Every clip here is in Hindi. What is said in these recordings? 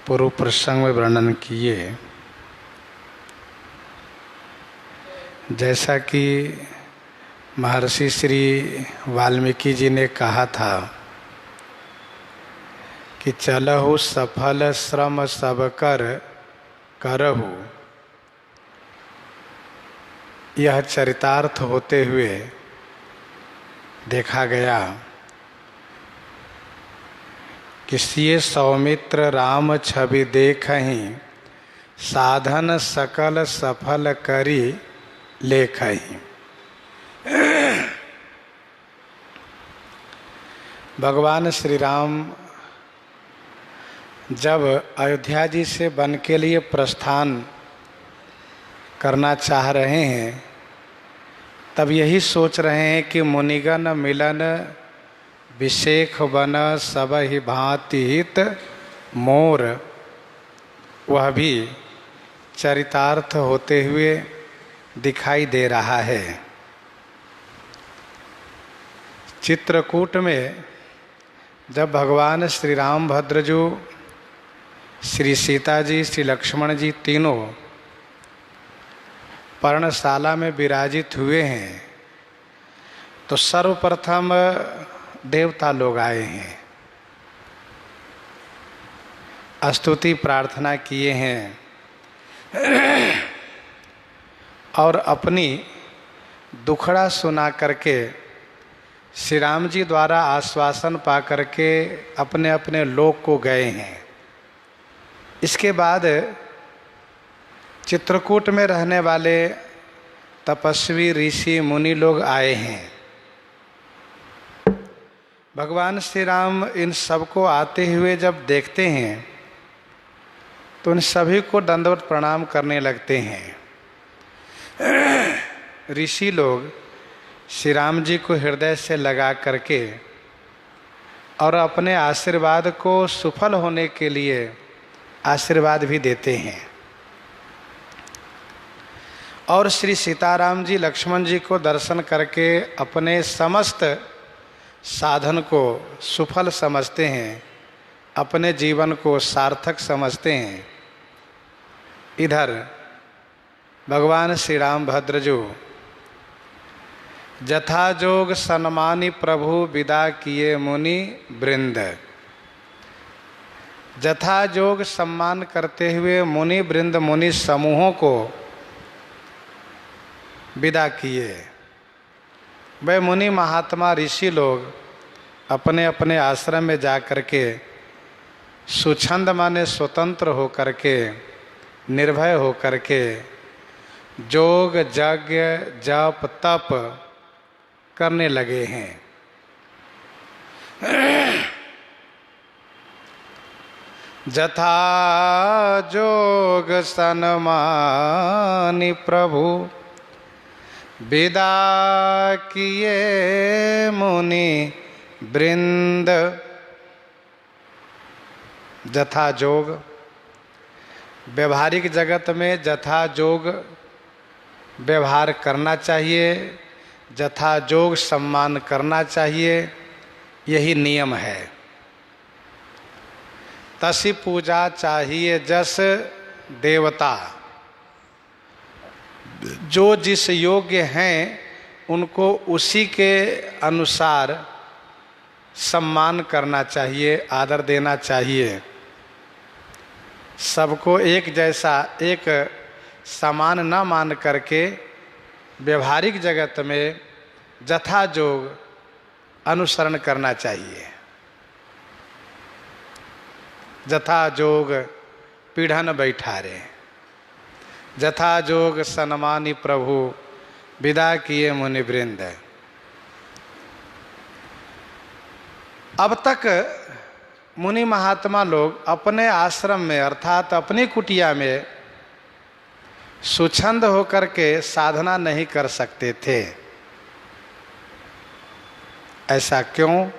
पूर्व प्रसंग में वर्णन किए, जैसा कि महर्षि श्री वाल्मीकि जी ने कहा था कि चलहु सफल श्रम सब कर करहु, यह चरितार्थ होते हुए देखा गया कि सिय सौमित्र राम छवि देखहि, साधन सकल सफल करी लेखहि। भगवान श्री राम जब अयोध्या जी से वन के लिए प्रस्थान करना चाह रहे हैं, तब यही सोच रहे हैं कि मुनिगण मिलन विशेख वन सब ही भांति हित मोर, वह भी चरितार्थ होते हुए दिखाई दे रहा है। चित्रकूट में जब भगवान श्री रामभद्रजू, श्री सीता जी, श्री लक्ष्मण जी तीनों पर्णशाला में विराजित हुए हैं, तो सर्वप्रथम देवता लोग आए हैं, स्तुति प्रार्थना किए हैं और अपनी दुखड़ा सुना करके श्री राम जी द्वारा आश्वासन पा करके अपने अपने लोक को गए हैं। इसके बाद चित्रकूट में रहने वाले तपस्वी ऋषि मुनि लोग आए हैं। भगवान श्री राम इन सबको आते हुए जब देखते हैं तो उन सभी को दंडवत प्रणाम करने लगते हैं। ऋषि लोग श्री राम जी को हृदय से लगा करके और अपने आशीर्वाद को सफल होने के लिए आशीर्वाद भी देते हैं, और श्री सीताराम जी, लक्ष्मण जी को दर्शन करके अपने समस्त साधन को सफल समझते हैं, अपने जीवन को सार्थक समझते हैं। इधर भगवान श्री रामभद्रजू जथा जोग सन्मानी प्रभु विदा किए मुनि वृंद, जथा जोग सम्मान करते हुए मुनि वृंद, मुनि समूहों को विदा किए। वे मुनि महात्मा ऋषि लोग अपने अपने आश्रम में जा कर के सुछंद माने स्वतंत्र हो करके, निर्भय हो करके जोग यज्ञ जप तप करने लगे हैं। जथा जोग सन्मानी प्रभु विदा किए मुनि वृंद। जथा जोग, व्यवहारिक जगत में जथा जोग व्यवहार करना चाहिए, जथा जोग सम्मान करना चाहिए, यही नियम है। तसी पूजा चाहिए जस देवता, जो जिस योग्य हैं उनको उसी के अनुसार सम्मान करना चाहिए, आदर देना चाहिए। सबको एक जैसा, एक समान न मान करके व्यवहारिक जगत में जथा जोग अनुसरण करना चाहिए। जथा जोग पीढ़न बैठारे, जथा जोग सन्मानी प्रभु विदा किए मुनि वृंद। अब तक मुनि महात्मा लोग अपने आश्रम में अर्थात अपनी कुटिया में सुछंद होकर के साधना नहीं कर सकते थे। ऐसा क्यों?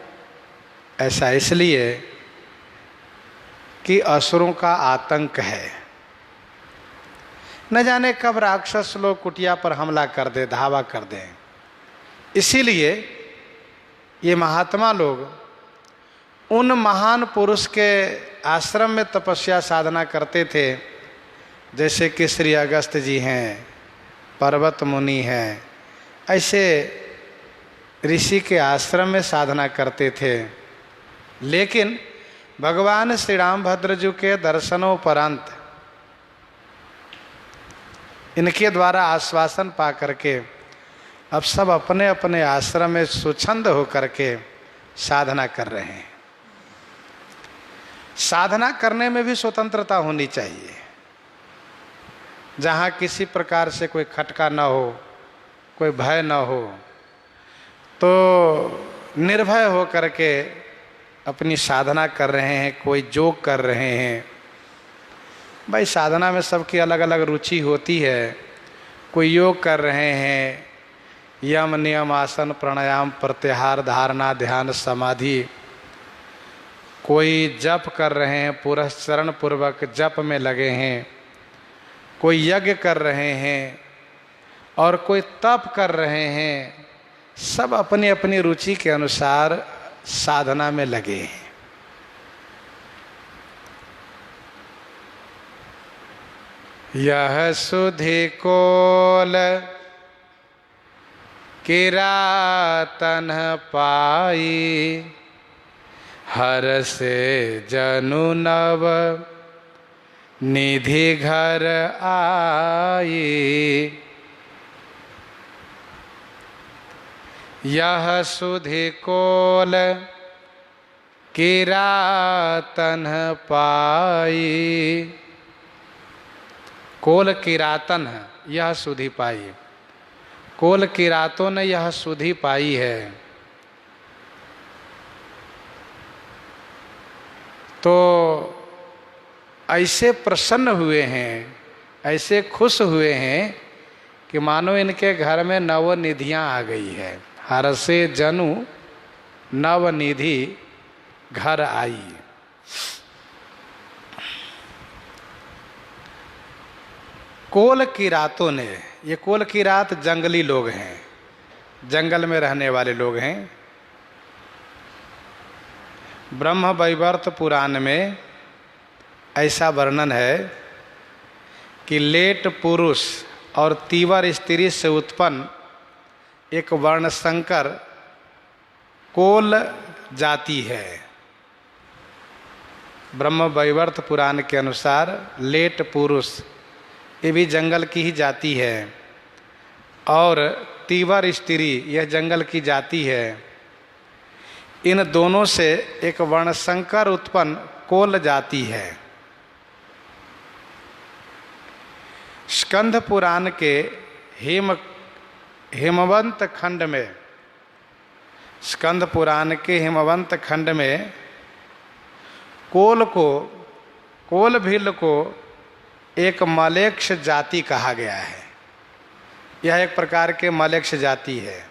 ऐसा इसलिए कि असुरों का आतंक है। न जाने कब राक्षस लोग कुटिया पर हमला कर दे, धावा कर दें। इसीलिए ये महात्मा लोग उन महान पुरुष के आश्रम में तपस्या साधना करते थे, जैसे कि श्री अगस्त जी हैं, पर्वत मुनि हैं, ऐसे ऋषि के आश्रम में साधना करते थे। लेकिन भगवान श्री रामभद्र जी के दर्शनोपरांत इनके द्वारा आश्वासन पा करके अब सब अपने अपने आश्रम में स्वच्छंद होकर के साधना कर रहे हैं। साधना करने में भी स्वतंत्रता होनी चाहिए, जहाँ किसी प्रकार से कोई खटका न हो, कोई भय न हो, तो निर्भय हो करके अपनी साधना कर रहे हैं। कोई योग कर रहे हैं। भाई साधना में सबकी अलग अलग रुचि होती है। कोई योग कर रहे हैं, यम नियम आसन प्राणायाम प्रत्याहार धारणा ध्यान समाधि। कोई जप कर रहे हैं, पुरस्चरण पूर्वक जप में लगे हैं। कोई यज्ञ कर रहे हैं और कोई तप कर रहे हैं। सब अपनी अपनी रुचि के अनुसार साधना में लगे हैं। यह सुधि कोल किरातन पाई, हर से जनु नव निधि घर आई। यह सुधि कोल किरातन पाई, कोल किरातन यह सुधि पाई। कोल किरातों ने यह सुधि पाई है। तो ऐसे प्रसन्न हुए हैं, ऐसे खुश हुए हैं कि मानो इनके घर में नवनिधियाँ आ गई है। हर से जनु नवनिधि घर आई। कोल किरातों ने, ये कोल किरात जंगली लोग हैं, जंगल में रहने वाले लोग हैं। ब्रह्म वैवर्त पुराण में ऐसा वर्णन है कि लेट पुरुष और तीवर स्त्री से उत्पन्न एक वर्णशंकर कोल जाति है। ब्रह्म वैवर्त पुराण के अनुसार लेट पुरुष ये भी जंगल की ही जाति है और तीवर स्त्री यह जंगल की जाति है। इन दोनों से एक वर्णशंकर उत्पन्न कोल जाति है। स्कंद पुराण के हिमवंत खंड में, स्कंद पुराण के हिमवंत खंड में कोल भील को एक मलेक्ष जाति कहा गया है। यह एक प्रकार के मलेक्ष जाति है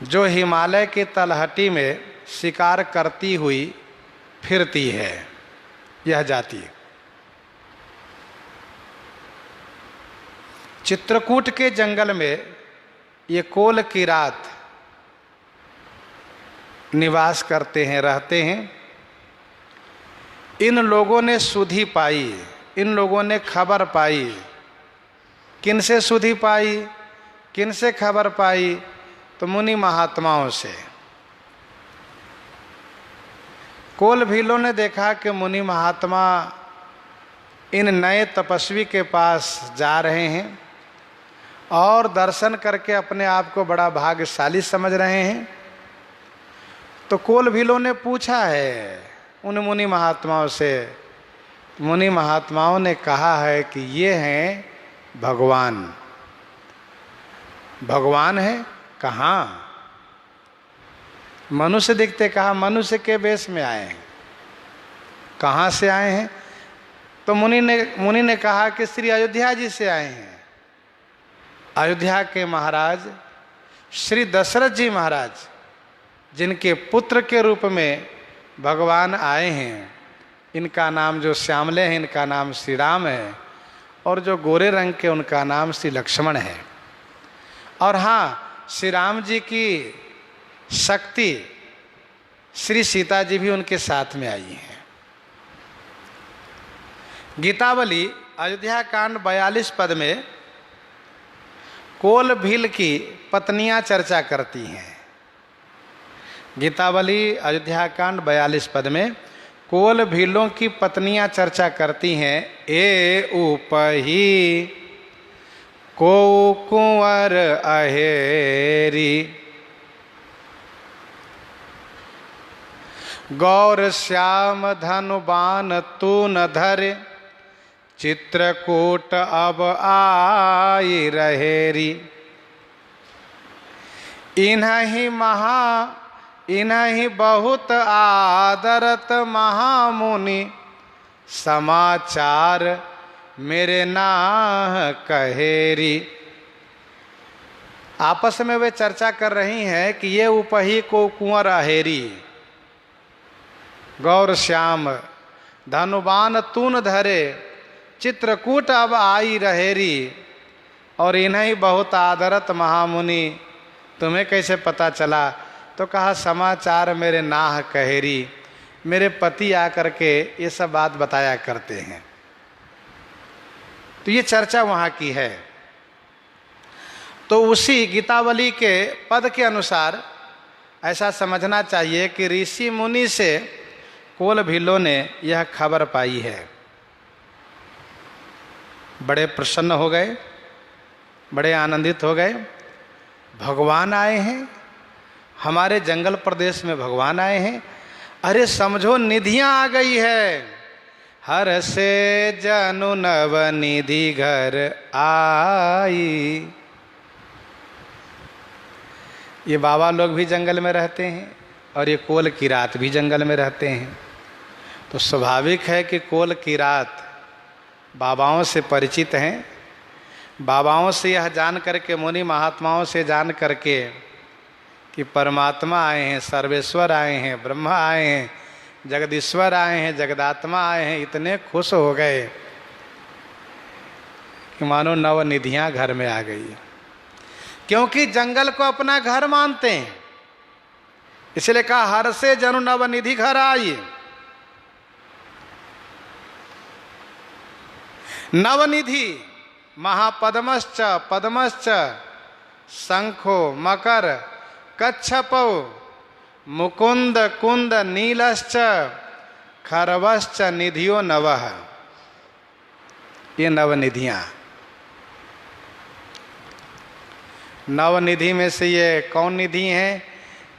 जो हिमालय की तलहटी में शिकार करती हुई फिरती है। यह जाति चित्रकूट के जंगल में ये कोल किरात निवास करते हैं, रहते हैं। इन लोगों ने सुधि पाई, इन लोगों ने खबर पाई। किन से सुधि पाई, किन से खबर पाई? तो मुनि महात्माओं से। कोल भीलों ने देखा कि मुनि महात्मा इन नए तपस्वी के पास जा रहे हैं और दर्शन करके अपने आप को बड़ा भाग्यशाली समझ रहे हैं। तो कोल भीलों ने पूछा है उन मुनि महात्माओं से। मुनि महात्माओं ने कहा है कि ये हैं भगवान। भगवान है कहाँ? मनुष्य दिखते। कहा मनुष्य के वेश में आए हैं। कहाँ से आए हैं? तो मुनि ने कहा कि श्री अयोध्या जी से आए हैं। अयोध्या के महाराज श्री दशरथ जी महाराज, जिनके पुत्र के रूप में भगवान आए हैं। इनका नाम जो श्यामले हैं, इनका नाम श्री राम है, और जो गोरे रंग के उनका नाम श्री लक्ष्मण है। और हाँ, श्री राम जी की शक्ति श्री सीता जी भी उनके साथ में आई हैं। गीतावली अयोध्या कांड 42 पद में कोल भील की पत्नियां चर्चा करती हैं। गीतावली अयोध्या कांड 42 पद में कोल भीलों की पत्नियां चर्चा करती हैं। ए उपही को कुंवर अहेरी, गौर श्याम धनुबान तू न धरे, चित्रकूट अब आई रहेरी। इन्हीं बहुत आदरत महामुनि, समाचार मेरे नाह कहेरी। आपस में वे चर्चा कर रही हैं कि ये उपही को कुंवर अहेरी, गौर श्याम धनुबान तून धरे, चित्रकूट अब आई रहेरी। और इन्हीं बहुत आदरत महामुनि, तुम्हें कैसे पता चला? तो कहा समाचार मेरे नाह कहेरी, मेरे पति आकर के ये सब बात बताया करते हैं। तो ये चर्चा वहाँ की है। तो उसी गीतावली के पद के अनुसार ऐसा समझना चाहिए कि ऋषि मुनि से कोल भीलों ने यह खबर पाई है। बड़े प्रसन्न हो गए, बड़े आनंदित हो गए। भगवान आए हैं, हमारे जंगल प्रदेश में भगवान आए हैं। अरे समझो निधियां आ गई है। हर से जनु नव निधि घर आई। ये बाबा लोग भी जंगल में रहते हैं और ये कोल किरात भी जंगल में रहते हैं। तो स्वाभाविक है कि कोल किरात बाबाओं से परिचित हैं। बाबाओं से यह जान करके, मुनि महात्माओं से जान करके कि परमात्मा आए हैं, सर्वेश्वर आए हैं, ब्रह्मा आए हैं, जगदीश्वर आए हैं, जगदात्मा आए हैं, इतने खुश हो गए कि मानो नवनिधियां घर में आ गई। क्योंकि जंगल को अपना घर मानते हैं, इसलिए कहा हर से जनु नवनिधि घर आई। नवनिधि महापद्मश्च पद्मश्च शंखो मकर कच्छपौ मुकुंद कुंद नीलश्च खरवश्च निधियो नवः। ये नवनिधियां, नवनिधि में से ये कौन निधि हैं?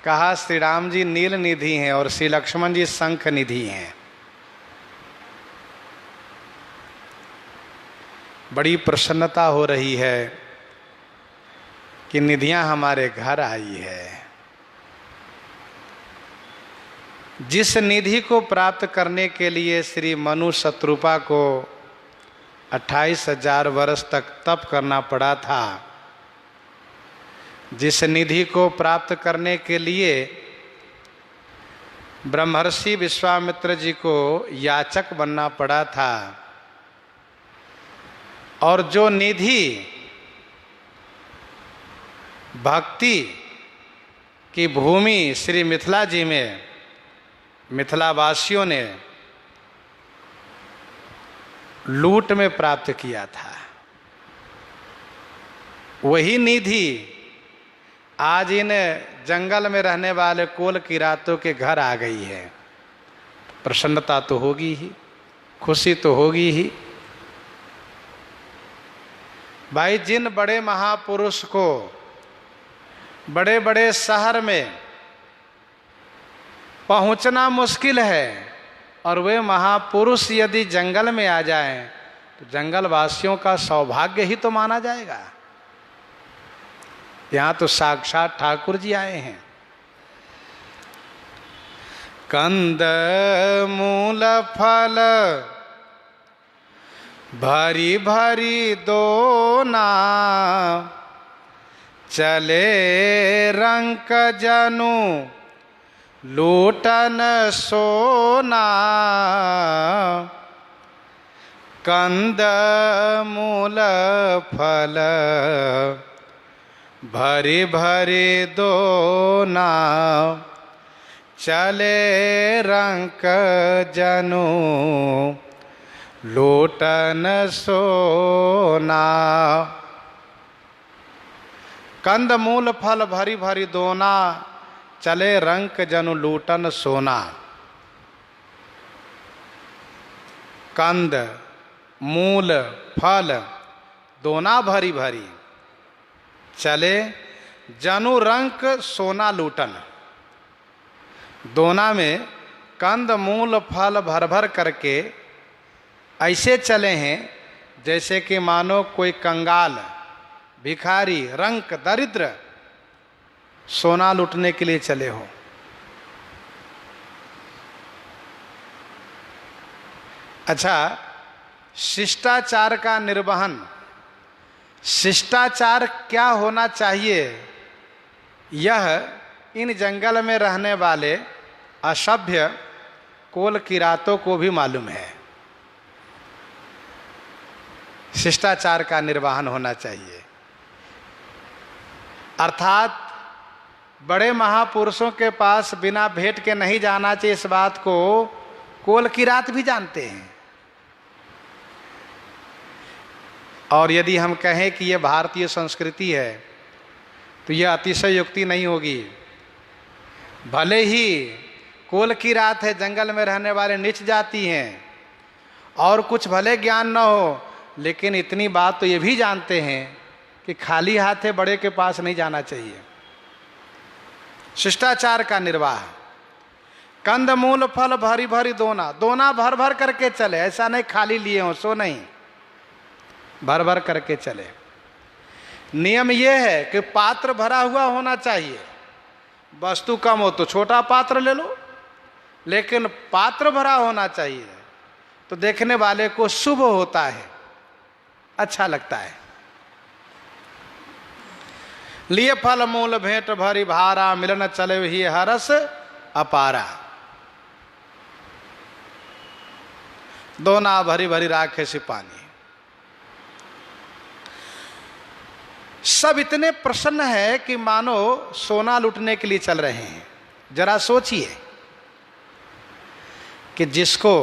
कहा श्री राम जी नील निधि हैं और श्री लक्ष्मण जी शंख निधि हैं। बड़ी प्रसन्नता हो रही है कि निधियां हमारे घर आई है। जिस निधि को प्राप्त करने के लिए श्री मनु शत्रुपा को 28,000 वर्ष तक तप करना पड़ा था, जिस निधि को प्राप्त करने के लिए ब्रह्मर्षि विश्वामित्र जी को याचक बनना पड़ा था, और जो निधि भक्ति की भूमि श्री मिथिला जी में मिथिलावासियों ने लूट में प्राप्त किया था, वही निधि आज इन जंगल में रहने वाले कोल किरातों के घर आ गई है। प्रसन्नता तो होगी ही, खुशी तो होगी ही। भाई, जिन बड़े महापुरुष को बड़े बड़े शहर में पहुंचना मुश्किल है और वे महापुरुष यदि जंगल में आ जाएं तो जंगल वासियों का सौभाग्य ही तो माना जाएगा। यहाँ तो साक्षात ठाकुर जी आए हैं। कंद मूल फल भरी भरी दोना, चले रंक जनु लूटन सोना। कंद मूल फल भरी भरी दोना, चले रंक जनु लूटन सोना। कंद मूल फल भरी भरी दोना, चले रंक जनु लूटन सोना। कंद मूल फल दोना भरी भरी, चले जनु रंक सोना लूटन। दोना में कंद मूल फल भर भर करके ऐसे चले हैं जैसे कि मानो कोई कंगाल, भिखारी, रंक, दरिद्र सोना लूटने के लिए चले हो। अच्छा, शिष्टाचार का निर्वहन, शिष्टाचार क्या होना चाहिए, यह इन जंगल में रहने वाले असभ्य कोल किरातों को भी मालूम है। शिष्टाचार का निर्वहन होना चाहिए, अर्थात बड़े महापुरुषों के पास बिना भेंट के नहीं जाना चाहिए। इस बात को कोल किरात भी जानते हैं। और यदि हम कहें कि यह भारतीय संस्कृति है तो यह अतिशयोक्ति नहीं होगी। भले ही कोल किरात है, जंगल में रहने वाले नीच जाति हैं और कुछ भले ज्ञान न हो, लेकिन इतनी बात तो ये भी जानते हैं कि खाली हाथे बड़े के पास नहीं जाना चाहिए। शिष्टाचार का निर्वाह, कंद मूल फल भरी भरी दोना, दोना भर भर करके चले, ऐसा नहीं खाली लिए हो सो नहीं, भर भर करके चले। नियम यह है कि पात्र भरा हुआ होना चाहिए। वस्तु कम हो तो छोटा पात्र ले लो, लेकिन पात्र भरा होना चाहिए तो देखने वाले को शुभ होता है, अच्छा लगता है। लिए फल मूल भेंट भरी भारा, मिलन चले ही हरस अपारा। दोना भरी भरी राखे से पानी। सब इतने प्रसन्न है कि मानो सोना लूटने के लिए चल रहे हैं। जरा सोचिए कि जिसको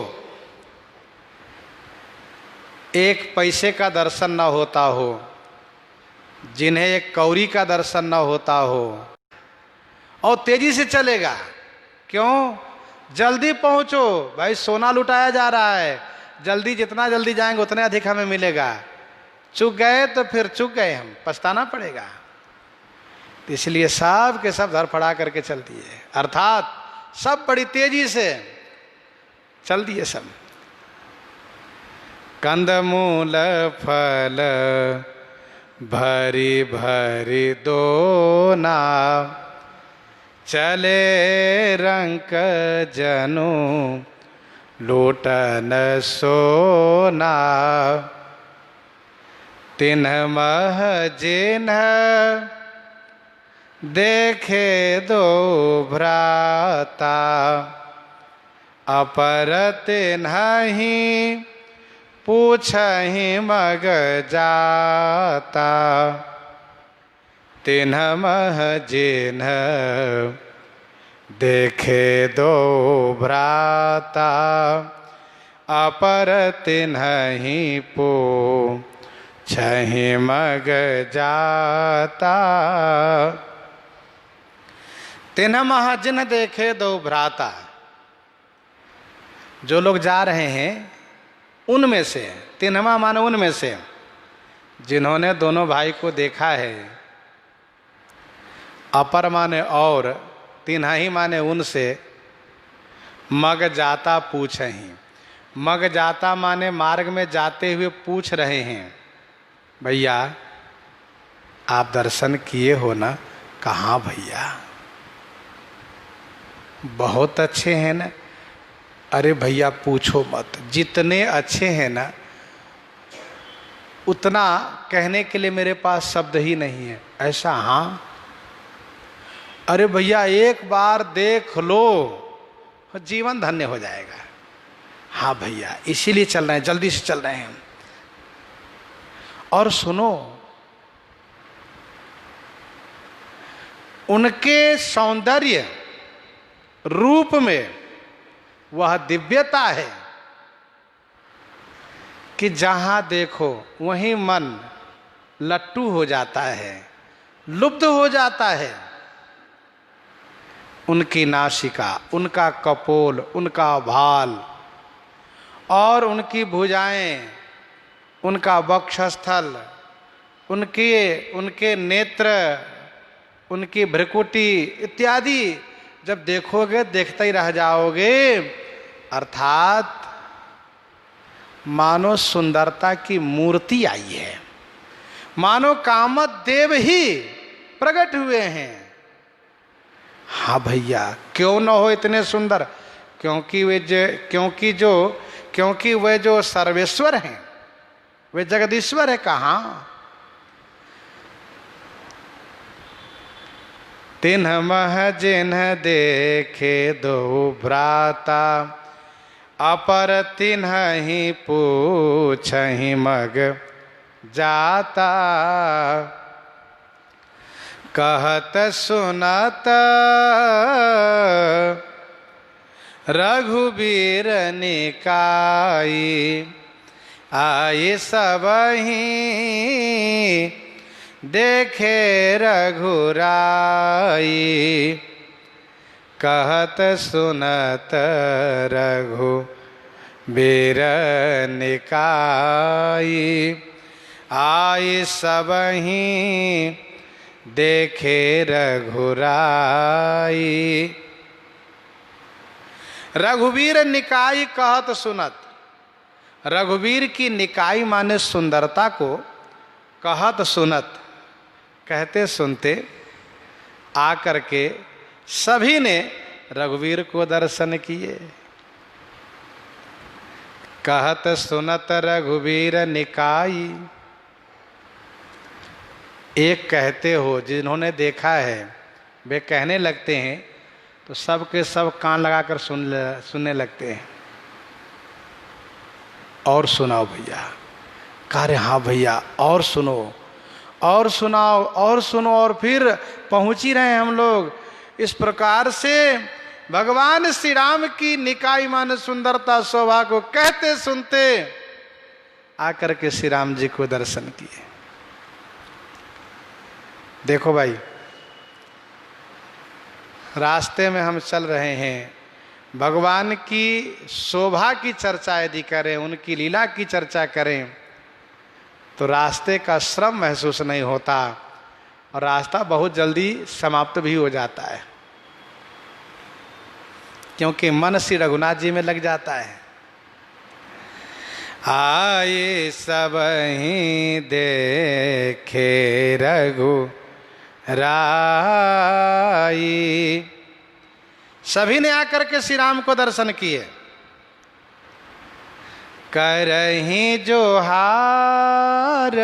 एक पैसे का दर्शन न होता हो, जिन्हें एक कौड़ी का दर्शन न होता हो, और तेजी से चलेगा। क्यों? जल्दी पहुंचो भाई, सोना लुटाया जा रहा है, जल्दी, जितना जल्दी जाएंगे उतने अधिक हमें मिलेगा। चूक गए तो फिर चूक गए, हम पछताना पड़ेगा। तो इसलिए सब के सब धड़फड़ा करके चल दिए, अर्थात सब बड़ी तेजी से चल दिए सब। कंदमूल फल भरी भरी दोना, चले रंक जनु लूटन सोना। तिन्ह मह जिन्ह देखे दो भ्राता, अपर तिन्हि पूछहि मग जाता। तिन्ह मह जिन्ह देखे दो भ्राता, अपर तिन्हि पूछहि मग जाता। तिन्ह मह जिन्ह देखे दो भ्राता, जो लोग जा रहे हैं उनमें से, तिन्हमा माने उनमें से, जिन्होंने दोनों भाई को देखा है। अपर माने और, तिन्ह ही माने उनसे, मग जाता पूछहि। मग जाता माने मार्ग में जाते हुए पूछ रहे हैं, भैया आप दर्शन किए हो ना? कहाँ भैया? बहुत अच्छे हैं ना? अरे भैया पूछो मत, जितने अच्छे हैं ना उतना कहने के लिए मेरे पास शब्द ही नहीं है। ऐसा? हाँ। अरे भैया एक बार देख लो, जीवन धन्य हो जाएगा। हाँ भैया, इसीलिए चल रहे हैं, जल्दी से चल रहे हैं। और सुनो, उनके सौंदर्य रूप में वह दिव्यता है कि जहां देखो वहीं मन लट्टू हो जाता है, लुब्ध हो जाता है। उनकी नासिका, उनका कपोल, उनका भाल और उनकी भुजाएं, उनका वक्षस्थल, उनके नेत्र, उनकी भ्रकुटी इत्यादि जब देखोगे देखते ही रह जाओगे। अर्थात मानो सुंदरता की मूर्ति आई है, मानो कामदेव ही प्रकट हुए हैं। हाँ भैया, क्यों न हो इतने सुंदर? क्योंकि वे जो सर्वेश्वर हैं, वे जगदीश्वर है। कहाँ? तिन्ह मह जिन्ह देखे दो भ्राता, अपर तिन्ह ही पूछहि मग जाता। कहत सुनत रघुबीर निकाई, आए सबहि देखे रघुराई। कहत सुनत रघुबीर निकाई, आए सबहि देखे रघुराई। रघुवीर निकाई कहत सुनत, रघुवीर की निकाई माने सुंदरता को कहत सुनत, कहते सुनते आकर के सभी ने रघुवीर को दर्शन किए। कहत सुनत रघुवीर निकाई। एक कहते हो, जिन्होंने देखा है वे कहने लगते हैं तो सब के सब कान लगाकर सुनने लगते हैं। और सुनाओ भैया। कह रहे हाँ भैया और सुनो, और सुनाओ, और सुनो। और फिर पहुंच ही रहे हम लोग। इस प्रकार से भगवान श्री राम की निकाय मान सुंदरता शोभा को कहते सुनते आकर के श्री राम जी को दर्शन किए। देखो भाई, रास्ते में हम चल रहे हैं, भगवान की शोभा की चर्चा यदि करें, उनकी लीला की चर्चा करें तो रास्ते का श्रम महसूस नहीं होता और रास्ता बहुत जल्दी समाप्त भी हो जाता है, क्योंकि मन श्री रघुनाथ जी में लग जाता है। आए सबहि देखे रघु राई। सभी ने आकर के श्री राम को दर्शन किए। करहि जोहार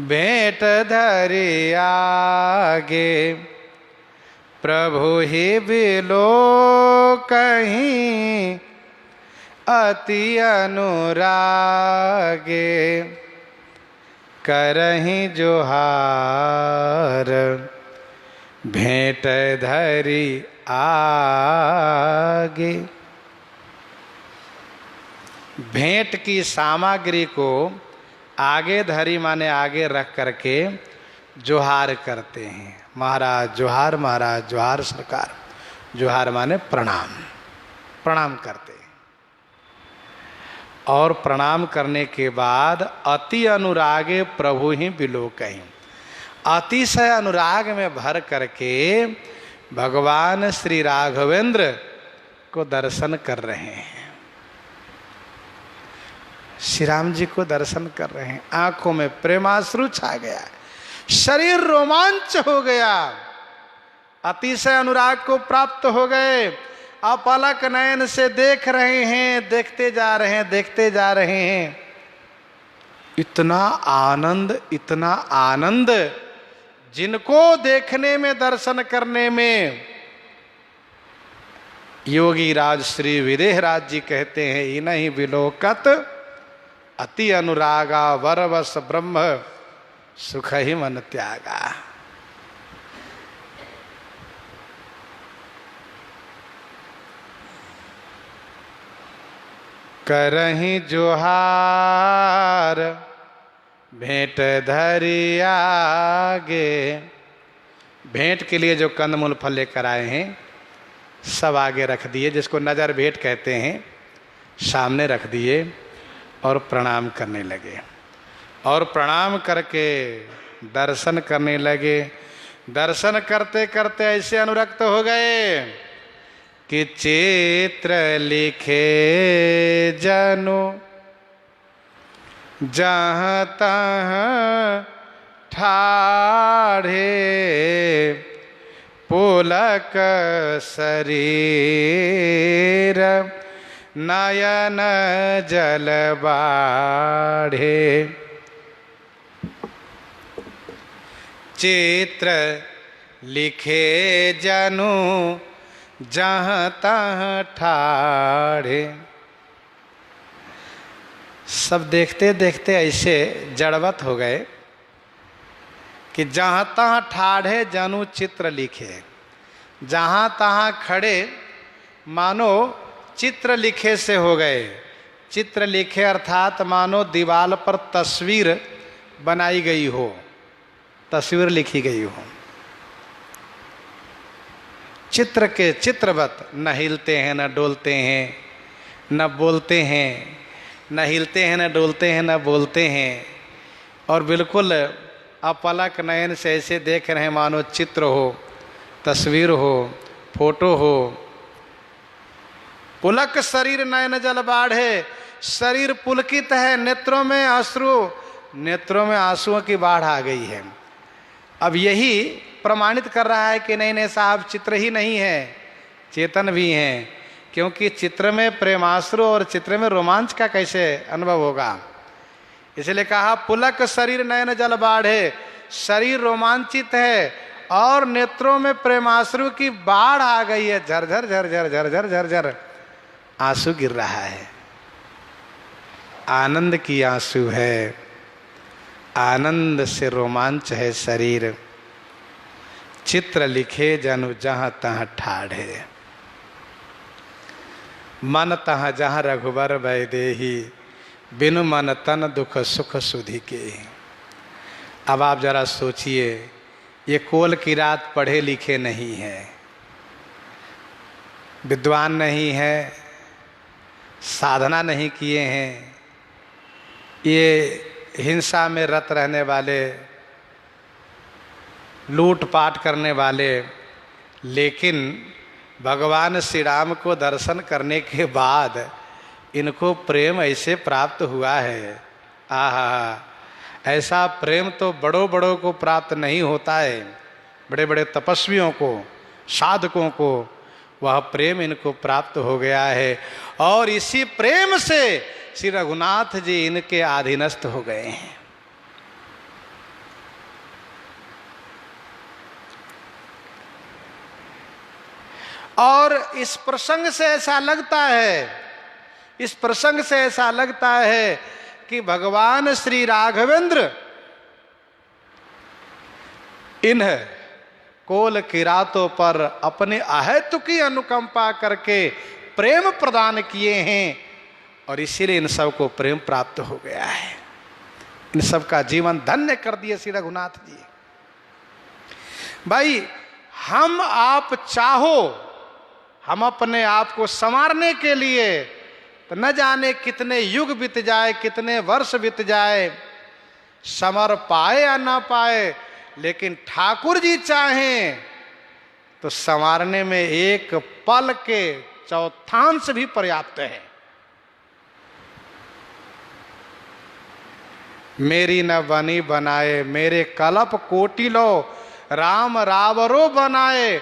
भेंट धरि आगे, प्रभु ही बिलो कहीं अति अनुरागे। करहि जोहार भेंट धरि आगे। भेंट की सामग्री को आगे धरी माने आगे रख करके जोहार करते हैं। महाराज जोहार, महाराज जोहार, सरकार जोहार माने प्रणाम, प्रणाम करते हैं। और प्रणाम करने के बाद अति अनुरागे प्रभु ही बिलोकहीं, अतिशय अनुराग में भर करके भगवान श्री राघवेंद्र को दर्शन कर रहे हैं। श्री राम जी को दर्शन कर रहे हैं। आंखों में प्रेमाश्रु छा गया, शरीर रोमांच हो गया, अतिशय अनुराग को प्राप्त हो गए। अपलक नयन से देख रहे हैं, देखते जा रहे हैं, देखते जा रहे हैं। इतना आनंद, इतना आनंद जिनको देखने में, दर्शन करने में योगी राज श्री विदेहराज जी कहते हैं, इन्हीं विलोकत अति अनुरागा वरवस ब्रह्म सुख ही मन त्यागा। करहीं जोहार भेंट धरी आगे। भेंट के लिए जो कंदमूल फल लेकर आए हैं सब आगे रख दिए, जिसको नज़र भेंट कहते हैं, सामने रख दिए और प्रणाम करने लगे। और प्रणाम करके दर्शन करने लगे। दर्शन करते करते ऐसे अनुरक्त हो गए कि चित्र लिखे जनु जहाँ तहाँ ठाढ़े, पुलक शरीर नयन जल बाढ़े। चित्र लिखे जनु जहाँ तहाँ ठाढ़े। सब देखते देखते ऐसे जड़वत हो गए कि जहाँ तहाँ ठाढ़े जनु चित्र लिखे। जहाँ तहाँ खड़े मानो चित्र लिखे से हो गए। चित्र लिखे अर्थात मानो दीवार पर तस्वीर बनाई गई हो, तस्वीर लिखी गई हो। चित्र के चित्रवत न हिलते हैं न डोलते हैं न बोलते हैं, न हिलते हैं न डोलते हैं न बोलते हैं, और बिल्कुल अपलक नयन से ऐसे देख रहे हैं मानो चित्र हो, तस्वीर हो, फोटो हो। पुलक शरीर नयन जल बाढ़े। शरीर पुलकित है, नेत्रों में अश्रु, नेत्रों में आंसुओं की बाढ़ आ गई है। अब यही प्रमाणित कर रहा है कि नहीं नहीं साहब, चित्र ही नहीं है, चेतन भी हैं। क्योंकि चित्र में प्रेमाश्रु और चित्र में रोमांच का कैसे अनुभव होगा। इसलिए कहा पुलक शरीर नयन जल बाढ़े। शरीर रोमांचित है और नेत्रों में प्रेमाश्रु की बाढ़ आ गई है। झरझर झरझर झरझर झरझर आंसू गिर रहा है। आनंद की आंसू है, आनंद से रोमांच है शरीर। चित्र लिखे जनु जहाँ तहाँ ठाढ़े, मन तहाँ जहाँ रघुबर वैदेही, बिनु मन तन दुख सुख सुधि के। अब आप जरा सोचिए, ये कोल की रात पढ़े लिखे नहीं है, विद्वान नहीं है, साधना नहीं किए हैं, ये हिंसा में रत रहने वाले, लूटपाट करने वाले, लेकिन भगवान श्री राम को दर्शन करने के बाद इनको प्रेम ऐसे प्राप्त हुआ है। आहा, ऐसा प्रेम तो बड़ों बड़ों को प्राप्त नहीं होता है, बड़े बड़े तपस्वियों को, साधकों को वह प्रेम इनको प्राप्त हो गया है। और इसी प्रेम से श्री रघुनाथ जी इनके अधीनस्थ हो गए हैं। और इस प्रसंग से ऐसा लगता है, इस प्रसंग से ऐसा लगता है कि भगवान श्री राघवेंद्र इन कोल किरातों पर अपने अहेतुकी अनुकंपा करके प्रेम प्रदान किए हैं, और इसीलिए इन सब को प्रेम प्राप्त हो गया है। इन सब का जीवन धन्य कर दिए श्री रघुनाथ जी। भाई, हम आप चाहो, हम अपने आप को संवारने के लिए तो न जाने कितने युग बीत जाए, कितने वर्ष बीत जाए, समर पाए या ना पाए, लेकिन ठाकुर जी चाहें तो संवारने में एक पल के चौथांश भी पर्याप्त है। मेरी न बनी बनाए, मेरे कलप कोटि लो, राम रावरो बनाए,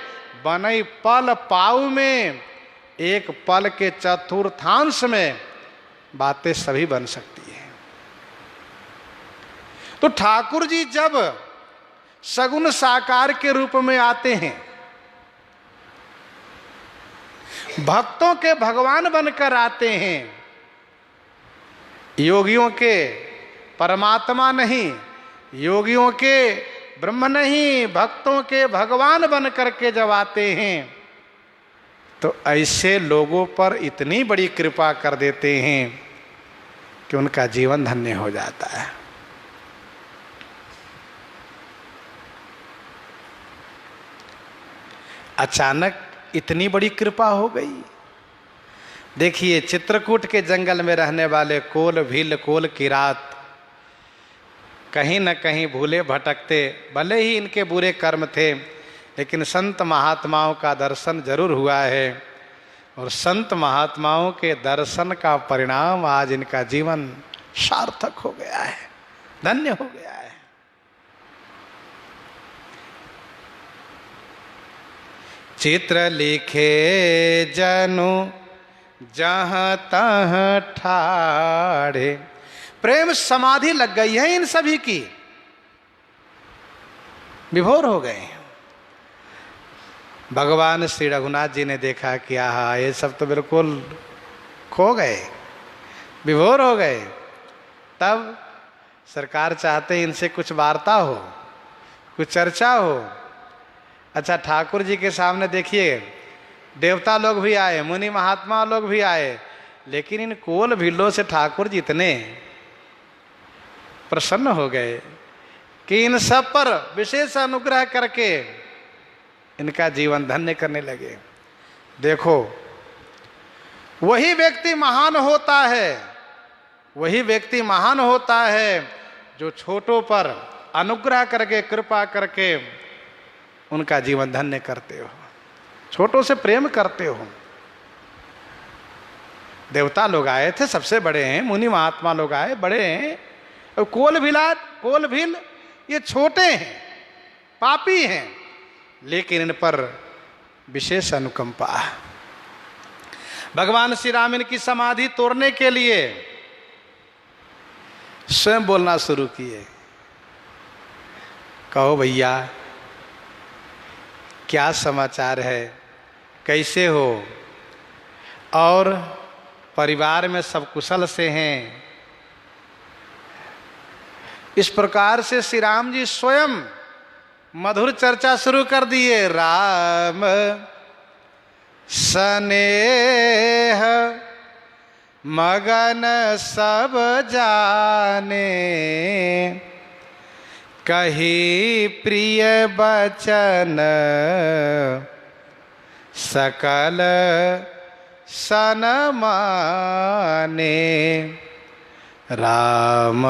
बनई पल पाऊ में। एक पल के चतुर्थांश में बातें सभी बन सकती है। तो ठाकुर जी जब सगुण साकार के रूप में आते हैं, भक्तों के भगवान बनकर आते हैं, योगियों के परमात्मा नहीं, योगियों के ब्रह्म नहीं, भक्तों के भगवान बन करके जब आते हैं तो ऐसे लोगों पर इतनी बड़ी कृपा कर देते हैं कि उनका जीवन धन्य हो जाता है। अचानक इतनी बड़ी कृपा हो गई। देखिए, चित्रकूट के जंगल में रहने वाले कोल, भील, कोल, किरात कहीं न कहीं भूले भटकते, भले ही इनके बुरे कर्म थे, लेकिन संत महात्माओं का दर्शन जरूर हुआ है, और संत महात्माओं के दर्शन का परिणाम आज इनका जीवन सार्थक हो गया है, धन्य हो गया है। चित्र लिखे जनु जहाँ तहाँ ठाड़े, प्रेम समाधि लग गई है इन सभी की, विभोर हो गए। भगवान श्री रघुनाथ जी ने देखा कि आहा, ये सब तो बिल्कुल खो गए, विभोर हो गए। तब सरकार चाहते इनसे कुछ वार्ता हो, कुछ चर्चा हो। अच्छा, ठाकुर जी के सामने देखिए, देवता लोग भी आए, मुनि महात्मा लोग भी आए, लेकिन इन कोल भीलों से ठाकुर जी इतने प्रसन्न हो गए कि इन सब पर विशेष अनुग्रह करके इनका जीवन धन्य करने लगे। देखो, वही व्यक्ति महान होता है, वही व्यक्ति महान होता है जो छोटों पर अनुग्रह करके, कृपा करके उनका जीवन धन्य करते हो, छोटों से प्रेम करते हो। देवता लोग आए थे, सबसे बड़े हैं, मुनि महात्मा लोग आए, बड़े हैं, और कोल भील ये छोटे हैं, पापी हैं, लेकिन इन पर विशेष अनुकंपा। भगवान श्री राम इनकी समाधि तोड़ने के लिए स्वयं बोलना शुरू किए, कहो भैया क्या समाचार है, कैसे हो, और परिवार में सब कुशल से हैं। इस प्रकार से श्री राम जी स्वयं मधुर चर्चा शुरू कर दिए। राम स्नेह मगन सब जाने, कही प्रिय बचन सकल सन माने। राम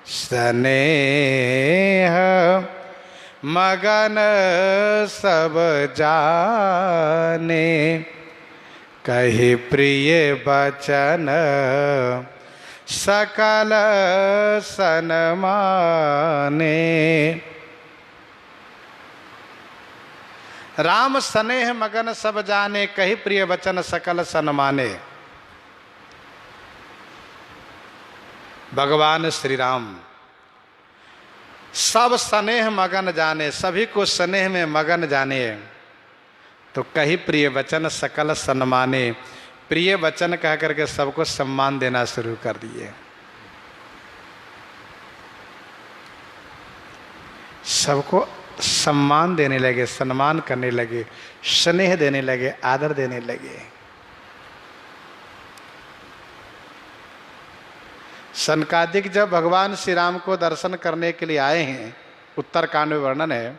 स्नेह मगन सब जाने, कही प्रिय बचन सकल सन माने। राम स्नेह मगन सब जाने, कही प्रिय वचन सकल सन माने। भगवान श्री राम सब स्नेह मगन जाने, सभी को स्नेह में मगन जाने, तो कही प्रिय वचन सकल सम्माने, प्रिय वचन कह करके सबको सम्मान देना शुरू कर दिए। सबको सम्मान देने लगे, सम्मान करने लगे, स्नेह देने लगे, आदर देने लगे। सनकादिक जब भगवान श्री राम को दर्शन करने के लिए आए हैं, उत्तरकांड में वर्णन है,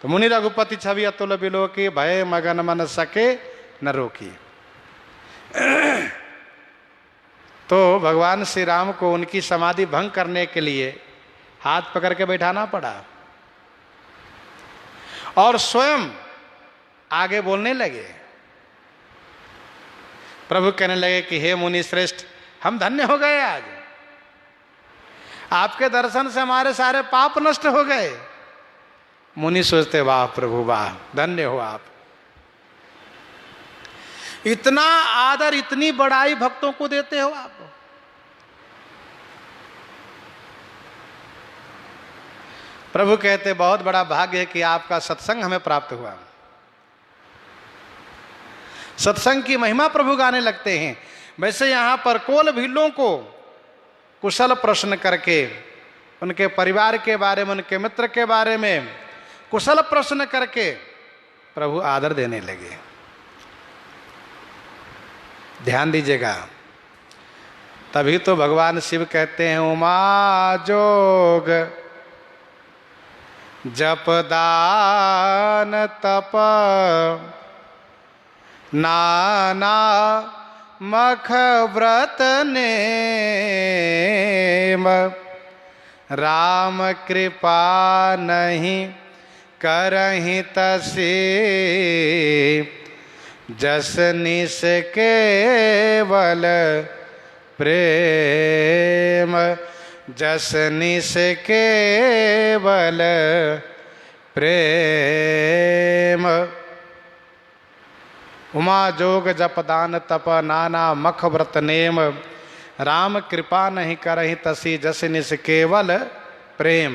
तो मुनि रघुपति छवि अतुल बिलो की, भय मगन मन सके न रोकी। तो भगवान श्री राम को उनकी समाधि भंग करने के लिए हाथ पकड़ के बैठाना पड़ा, और स्वयं आगे बोलने लगे। प्रभु कहने लगे कि हे मुनि श्रेष्ठ, हम धन्य हो गए, आज आपके दर्शन से हमारे सारे पाप नष्ट हो गए। मुनि सोचते, वाह प्रभु वाह, धन्य हो आप। इतना आदर, इतनी बड़ाई भक्तों को देते हो आप। प्रभु कहते, बहुत बड़ा भाग्य है कि आपका सत्संग हमें प्राप्त हुआ। सत्संग की महिमा प्रभु गाने लगते हैं। वैसे यहाँ पर कोल भीलों को कुशल प्रश्न करके, उनके परिवार के बारे में, उनके मित्र के बारे में कुशल प्रश्न करके प्रभु आदर देने लगे। ध्यान दीजिएगा, तभी तो भगवान शिव कहते हैं उमा जोग जप दान तप नाना मख व्रत नेम, राम कृपा नहीं करहि तसी, जस निस केवल प्रेम, जस निस केवल प्रेम। उमा जोग जप दान तप नाना मख व्रत नेम, राम कृपा नहीं करहि तसी, जस निस केवल प्रेम।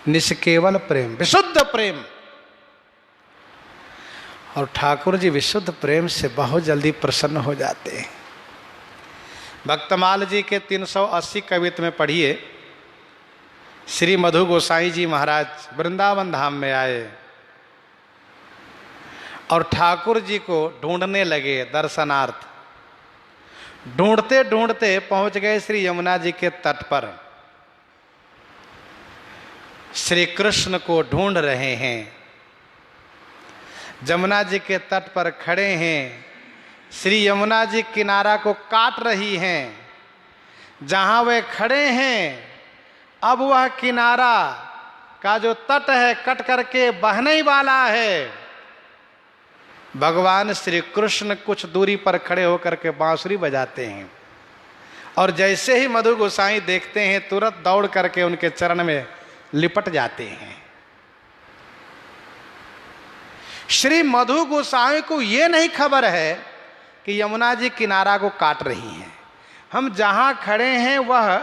निष्केवल प्रेम, विशुद्ध प्रेम। और ठाकुर जी विशुद्ध प्रेम से बहुत जल्दी प्रसन्न हो जाते हैं। भक्तमाल जी के 380 कवित्व में पढ़िए, श्री मधु गोसाई जी महाराज वृंदावन धाम में आए और ठाकुर जी को ढूंढने लगे दर्शनार्थ। ढूंढते ढूंढते पहुंच गए श्री यमुना जी के तट पर। श्री कृष्ण को ढूंढ रहे हैं, यमुना जी के तट पर खड़े हैं। श्री यमुना जी किनारा को काट रही हैं। जहां वे खड़े हैं अब वह किनारा का जो तट है कट करके बहने ही वाला है। भगवान श्री कृष्ण कुछ दूरी पर खड़े होकर के बांसुरी बजाते हैं और जैसे ही मधु गोसाई देखते हैं तुरंत दौड़ करके उनके चरण में लिपट जाते हैं। श्री मधु गोसाई को ये नहीं खबर है कि यमुना जी किनारा को काट रही हैं। हम जहां खड़े हैं वह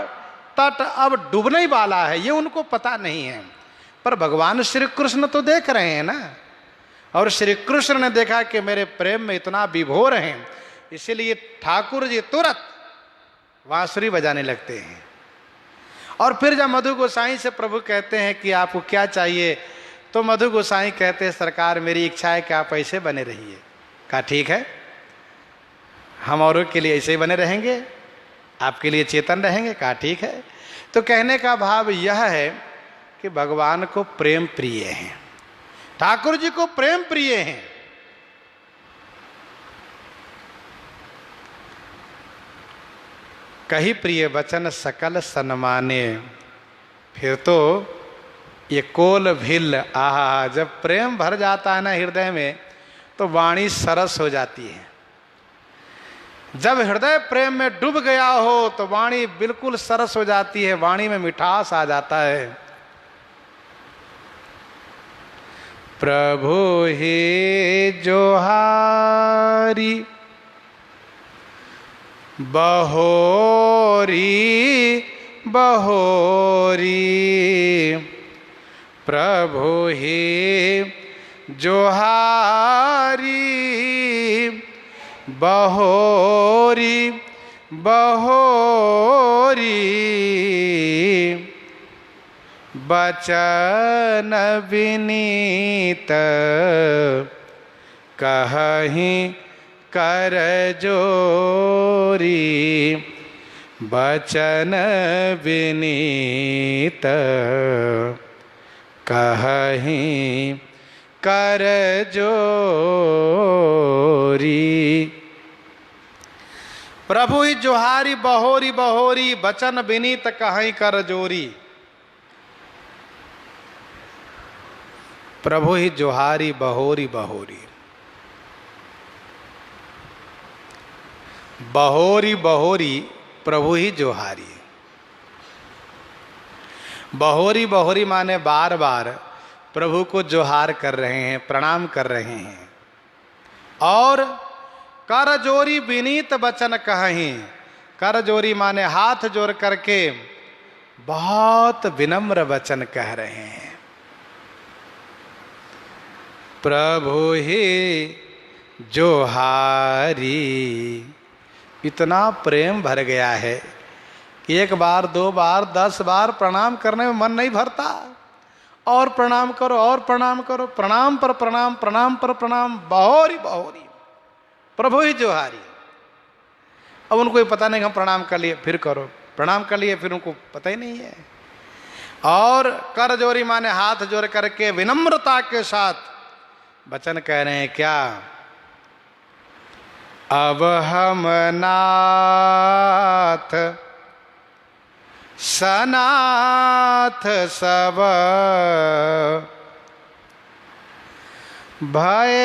तट अब डूबने ही वाला है, ये उनको पता नहीं है। पर भगवान श्री कृष्ण तो देख रहे हैं ना, और श्री कृष्ण ने देखा कि मेरे प्रेम में इतना विभोर हैं, इसीलिए ठाकुर जी तुरंत बांसुरी बजाने लगते हैं। और फिर जब मधु गोसाई से प्रभु कहते हैं कि आपको क्या चाहिए, तो मधु गोसाई कहते हैं सरकार मेरी इच्छा है कि आप ऐसे बने रहिए। कहा ठीक है, हम औरों के लिए ऐसे ही बने रहेंगे, आपके लिए चेतन रहेंगे। कहा ठीक है। तो कहने का भाव यह है कि भगवान को प्रेम प्रिय हैं, ठाकुर जी को प्रेम प्रिय हैं। कही प्रिय वचन सकल सन्माने, फिर तो ये कोल भिल, आहा, जब प्रेम भर जाता है ना हृदय में तो वाणी सरस हो जाती है। जब हृदय प्रेम में डूब गया हो तो वाणी बिल्कुल सरस हो जाती है, वाणी में मिठास आ जाता है। प्रभु ही जोहारी बहोरी बहोरी, प्रभु ही जोहारी बहोरी बहोरी, बचन विनीत कहहीं कर जोरी, बचन विनीत कहहीं कर जोरी। प्रभु ही जोहारी बहोरी बहोरी, बचन विनीत कहीं कर जोरी। प्रभु ही जोहारी बहोरी बहोरी, बहोरी बहोरी प्रभु ही जोहारी। बहोरी बहोरी माने बार बार प्रभु को जोहार कर रहे हैं, प्रणाम कर रहे हैं। और कर जोरी विनीत बचन कहीं, कर जोरी माने हाथ जोड़ करके बहुत विनम्र वचन कह रहे हैं। प्रभु ही जोहारी, इतना प्रेम भर गया है कि 1 बार 2 बार 10 बार प्रणाम करने में मन नहीं भरता, और प्रणाम करो और प्रणाम करो, प्रणाम पर प्रणाम, प्रणाम पर प्रणाम, बहोरी बहोरी, प्रभु ही जोहारी। अब उनको ये पता नहीं कि हम प्रणाम कर लिए, फिर करो, प्रणाम कर लिए, फिर उनको पता ही नहीं है। और कर जोरी माने हाथ जोड़ करके विनम्रता के साथ वचन कह रहे हैं क्या? अब हम नाथ सनाथ सब भय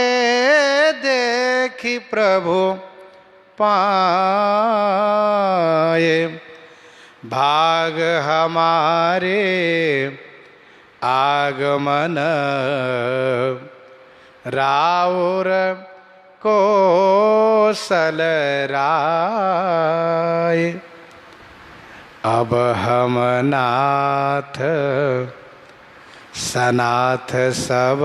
देखी प्रभु पाए, भाग हमारे आगमन राउर कोसल राय। अब हम नाथ सनाथ सब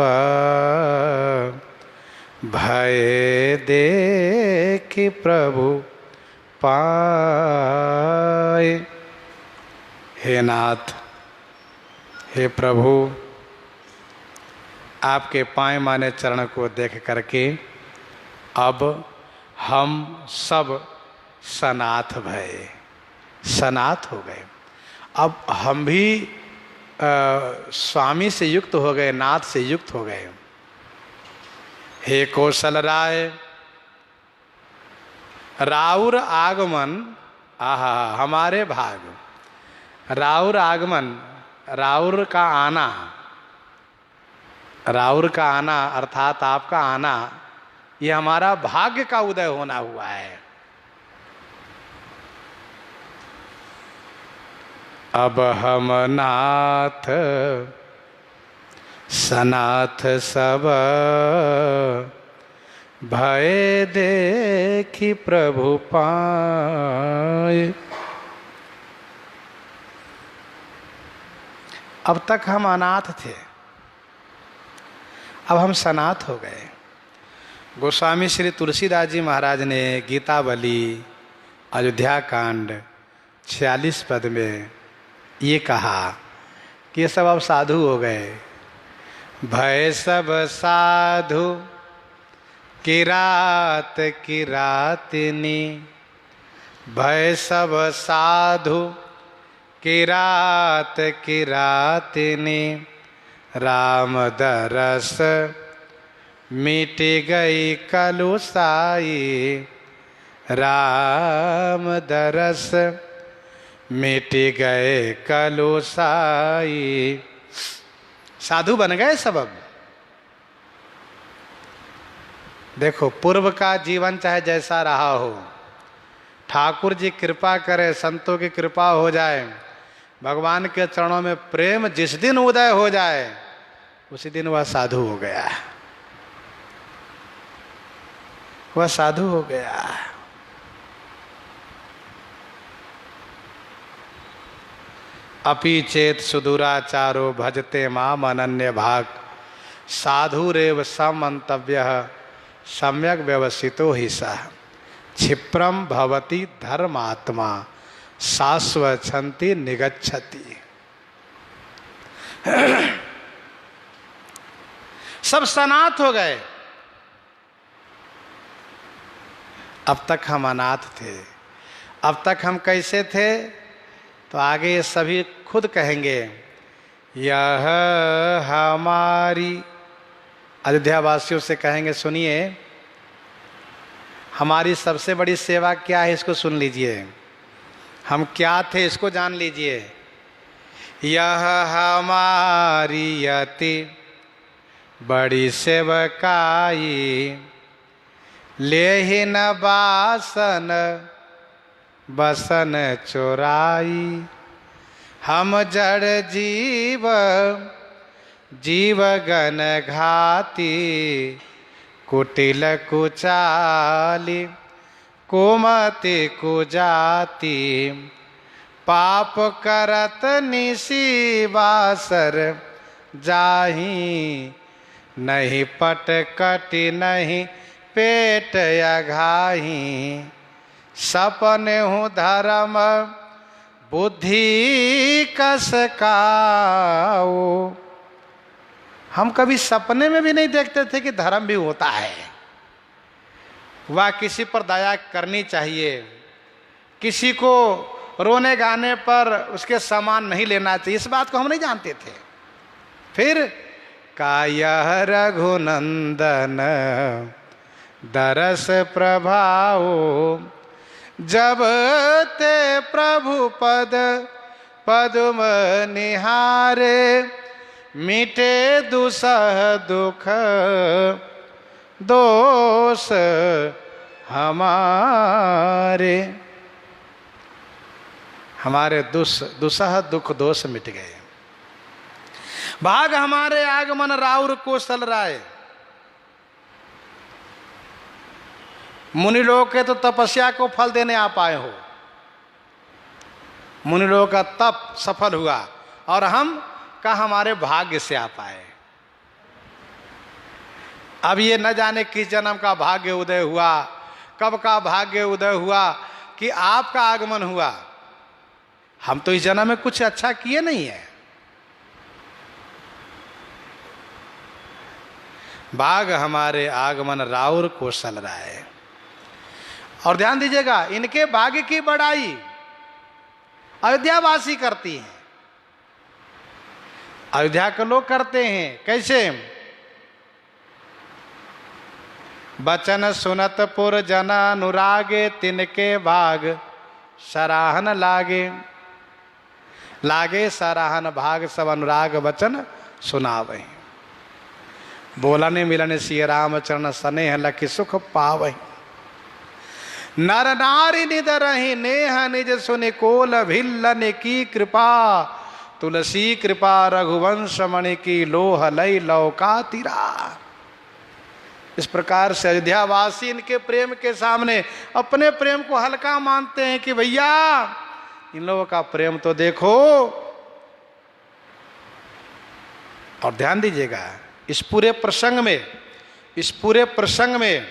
भय देखि प्रभु पाए। हे नाथ, हे प्रभु, आपके पाए माने चरण को देख करके अब हम सब सनाथ भये, सनाथ हो गए। अब हम भी स्वामी से युक्त हो गए, नाथ से युक्त हो गए। हे कौशल राय, राउर आगमन, आहा हमारे भाग, राउर आगमन, राउर का आना, राउर का आना अर्थात आपका आना, ये हमारा भाग्य का उदय होना हुआ है। अब हम नाथ सनाथ सब भय देखि प्रभु पाए। अब तक हम अनाथ थे, अब हम सनाथ हो गए। गोस्वामी श्री तुलसीदास जी महाराज ने गीतावली अयोध्या कांड 46 पद में ये कहा कि ये सब अब साधु हो गए। भय सब साधु किरात किरातिनी, भय सब साधु किरात किरातिनी, राम दरस मिट गई कलुसाई, राम दरस मिट गए कलुसाई। साधु बन गए सब। अब देखो, पूर्व का जीवन चाहे जैसा रहा हो, ठाकुर जी कृपा करे, संतों की कृपा हो जाए, भगवान के चरणों में प्रेम जिस दिन उदय हो जाए उसी दिन वह साधु हो गया, वह साधु हो गया। अपि चेत सुदूराचारो भजते माम अनन्य भाग, साधुरेव समन्तव्यः सम्यक व्यवसितो हि सः, क्षिप्रम भवति धर्मात्मा शाश्वच्छन्ति निगच्छति। सब सनाथ हो गए। अब तक हम अनाथ थे। अब तक हम कैसे थे? तो आगे ये सभी खुद कहेंगे। यह हमारी, अयोध्या वासियों से कहेंगे, सुनिए हमारी सबसे बड़ी सेवा क्या है, इसको सुन लीजिए। हम क्या थे इसको जान लीजिए। यह हमारी अति बड़ी सेवकाई, लेहिन बासन बसन चोराई, हम जड़ जीव जीवगन घाती, कुटिल कुचाली कुमति कुजाति, पाप करत निसी बासर जाही, नहीं पट कटि नहीं पेट अघाही, सपने हूँ धर्म बुद्धि कस काओ। हम कभी सपने में भी नहीं देखते थे कि धर्म भी होता है। वह किसी पर दया करनी चाहिए, किसी को रोने गाने पर उसके सामान नहीं लेना चाहिए, इस बात को हम नहीं जानते थे। फिर कायः रघुनंदन दरस प्रभाओ, जब ते प्रभु पद पद्म निहारे, मिटे दुसह दुख दोष हमारे। हमारे दुसह दुख दोष मिट गए। भाग हमारे आगमन राउर कौशल राय। मुनि लोग के तो तपस्या को फल देने आप आए हो, मुनि लोगों का तप सफल हुआ और हम का हमारे भाग्य से आप आए। अब ये न जाने किस जन्म का भाग्य उदय हुआ, कब का भाग्य उदय हुआ कि आपका आगमन हुआ। हम तो इस जन्म में कुछ अच्छा किए नहीं है। भाग हमारे आगमन राउर कौशल राय। और ध्यान दीजिएगा, इनके भाग्य की बड़ाई अयोध्यावासी करती हैं, अयोध्या के लोग करते हैं। कैसे? बचन सुनत पुर जना अनुरागे, तिनके भाग सराहन लागे। लागे सराहन भाग, सब अनुराग वचन सुनावे। बोलने मिलन सिय रामचरण, स्नेह लखि सुख पावहि। नर नारी निद रही नेह, निज सुनि कोल भिल्लन की कृपा। तुलसी कृपा रघुवंश मणि की, लोह लई लौका तिरा। इस प्रकार से अयोध्यावासी इनके प्रेम के सामने अपने प्रेम को हल्का मानते हैं कि भैया इन लोगों का प्रेम तो देखो। और ध्यान दीजिएगा, इस पूरे प्रसंग में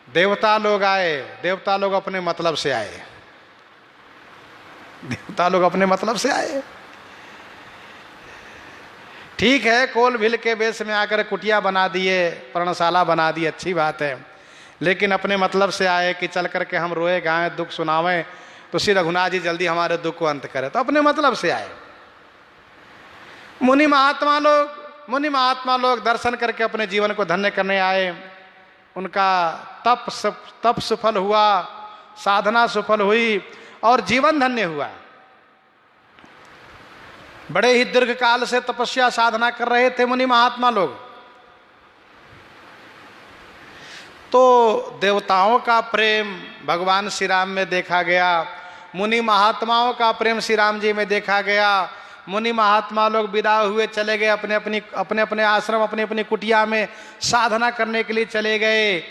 देवता लोग आए। देवता लोग अपने मतलब से आए। देवता लोग अपने मतलब से आए। ठीक है, कोल भील के वेश में आकर कुटिया बना दिए, पर्णशाला बना दी, अच्छी बात है। लेकिन अपने मतलब से आए कि चल करके हम रोए गाएं, दुख सुनावें, तो श्री रघुनाथ जी जल्दी हमारे दुख को अंत करें। तो अपने मतलब से आए। मुनि महात्मा लोग दर्शन करके अपने जीवन को धन्य करने आए। उनका तप सफल हुआ, साधना सफल हुई और जीवन धन्य हुआ। बड़े ही दीर्घ काल से तपस्या साधना कर रहे थे मुनि महात्मा लोग। तो देवताओं का प्रेम भगवान श्री राम में देखा गया, मुनि महात्माओं का प्रेम श्री राम जी में देखा गया। मुनि महात्मा लोग विदा हुए, चले गए अपने अपने आश्रम, अपनी अपनी कुटिया में साधना करने के लिए चले गए।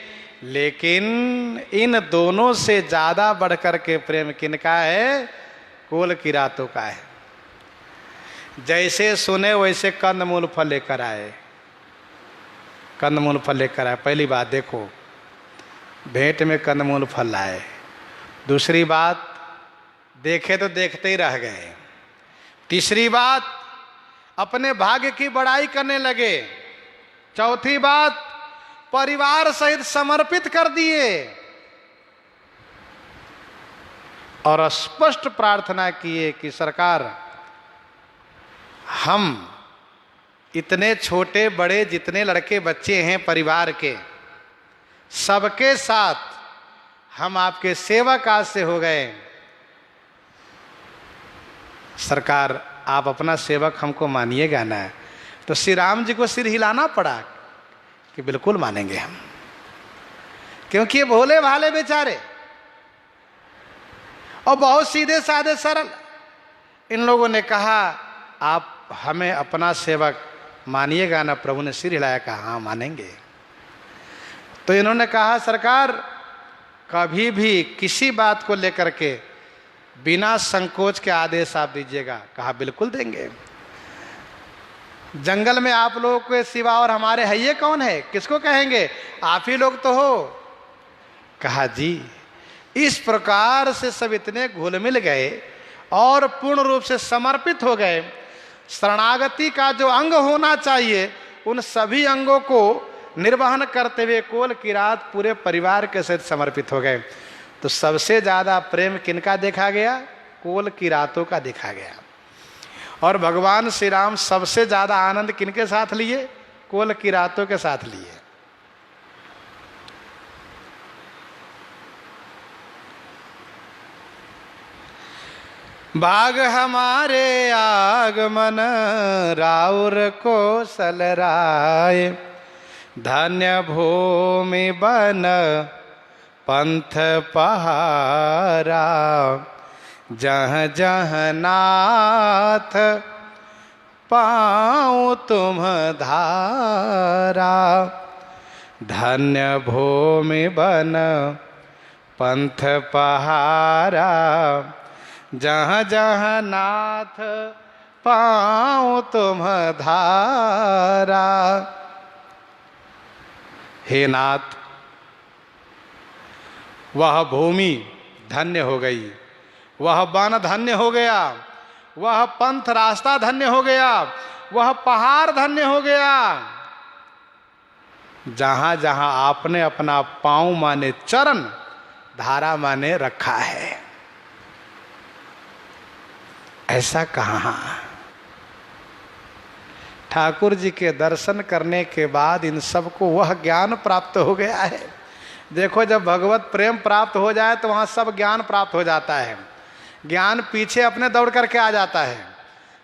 लेकिन इन दोनों से ज्यादा बढ़कर के प्रेम किनका है? कोल किरातों का है। जैसे सुने वैसे कंदमूल फल लेकर आए। कंदमूल फल लेकर आए। पहली बात देखो, भेंट में कंदमूल फल लाए। दूसरी बात, देखे तो देखते ही रह गए। तीसरी बात, अपने भाग्य की बड़ाई करने लगे। चौथी बात, परिवार सहित समर्पित कर दिए और स्पष्ट प्रार्थना किए कि सरकार, हम इतने छोटे बड़े जितने लड़के बच्चे हैं परिवार के, सबके साथ हम आपके सेवक आज से हो गए। सरकार, आप अपना सेवक हमको मानिएगा ना? तो श्री राम जी को सिर हिलाना पड़ा कि बिल्कुल मानेंगे हम, क्योंकि ये भोले भाले बेचारे और बहुत सीधे साधे सरल। इन लोगों ने कहा, आप हमें अपना सेवक मानिएगा ना? प्रभु ने सिर हिलाया, कहा हाँ मानेंगे। तो इन्होंने कहा, सरकार कभी भी किसी बात को लेकर के बिना संकोच के आदेश आप दीजिएगा। कहा बिल्कुल देंगे। जंगल में आप लोगों के सिवा और हमारे हैये कौन है? किसको कहेंगे? आप ही लोग तो हो। कहा जी। इस प्रकार से सब इतने घुल मिल गए और पूर्ण रूप से समर्पित हो गए, शरणागति का जो अंग होना चाहिए उन सभी अंगों को निर्वहन करते हुए कोल किरात पूरे परिवार के साथ समर्पित हो गए। तो सबसे ज़्यादा प्रेम किनका देखा गया? कोल किरातों का देखा गया। और भगवान श्री राम सबसे ज़्यादा आनंद किनके साथ लिए? कोल किरातों के साथ लिए। भाग हमारे आगमन राउर कौशल राय, धन्य भूमि बन पंथ पहारा, जहाँ जहाँ नाथ पाऊँ तुम धारा, धन्य भूमि बन पंथ पहारा, जहाँ जहाँ नाथ पाऊँ तुम धारा। हे नाथ, वह भूमि धन्य हो गई, वह वन धन्य हो गया, वह पंथ रास्ता धन्य हो गया, वह पहाड़ धन्य हो गया, जहां जहां आपने अपना पांव माने चरण, धारा माने रखा है। ऐसा कहाँ? ठाकुर जी के दर्शन करने के बाद इन सबको वह ज्ञान प्राप्त हो गया है। देखो, जब भगवत प्रेम प्राप्त हो जाए तो वहाँ सब ज्ञान प्राप्त हो जाता है। ज्ञान पीछे अपने दौड़ करके आ जाता है